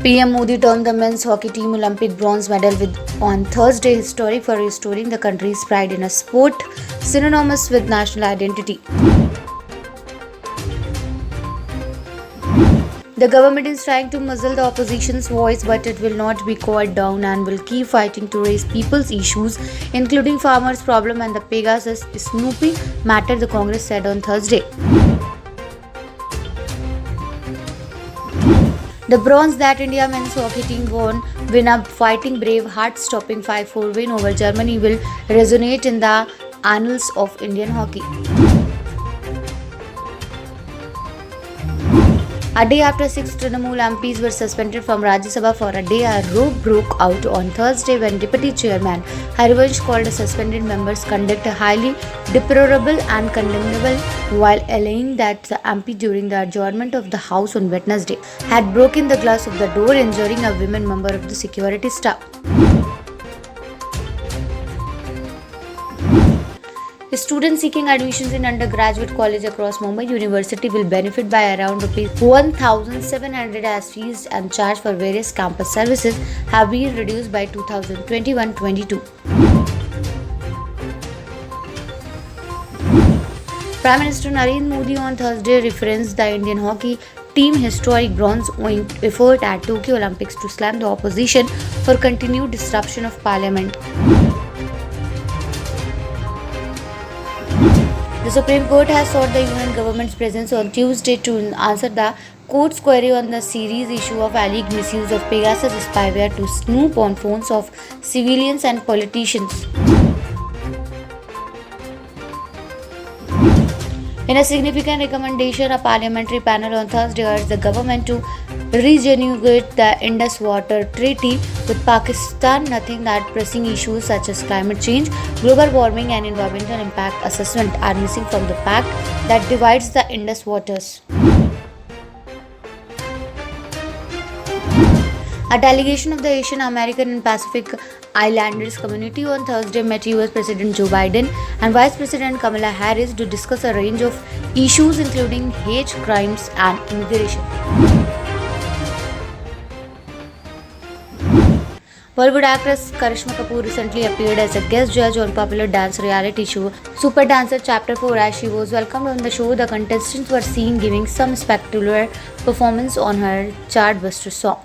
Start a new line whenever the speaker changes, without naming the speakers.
PM Modi termed the men's hockey team Olympic bronze medal on Thursday historic for restoring the country's pride in a sport synonymous with national identity. The government is trying to muzzle the opposition's voice, but it will not be quiet down and will keep fighting to raise people's issues, including farmers' problem and the Pegasus Snoopy matter, the Congress said on Thursday. The bronze that India men's hockey team win a fighting brave, heart-stopping 5-4 win over Germany will resonate in the annals of Indian hockey. A day after 6 Trinamool MPs were suspended from Rajya Sabha for a day, a row broke out on Thursday when Deputy Chairman Harivansh called the suspended members' conduct highly deplorable and condemnable, while alleging that the MP during the adjournment of the House on Wednesday had broken the glass of the door, injuring a women member of the security staff. Students seeking admissions in undergraduate college across Mumbai University will benefit by around ₹1,700 as fees and charge for various campus services have been reduced by 2021-22. Prime Minister Narendra Modi on Thursday referenced the Indian hockey team historic bronze effort at Tokyo Olympics to slam the opposition for continued disruption of parliament. The Supreme Court has sought the Union government's presence on Tuesday to answer the court's query on the series issue of alleged misuse of Pegasus spyware to snoop on phones of civilians and politicians. In a significant recommendation, a parliamentary panel on Thursday urged the government to renegotiate the Indus Water Treaty with Pakistan, noting that pressing issues such as climate change, global warming, and environmental impact assessment are missing from the pact that divides the Indus waters. A delegation of the Asian American and Pacific Islanders community on Thursday met US President Joe Biden and Vice President Kamala Harris to discuss a range of issues including hate crimes and immigration. Bollywood actress Karishma Kapoor recently appeared as a guest judge on popular dance reality show Super Dancer Chapter 4. As she was welcomed on the show, the contestants were seen giving some spectacular performance on her chartbuster song.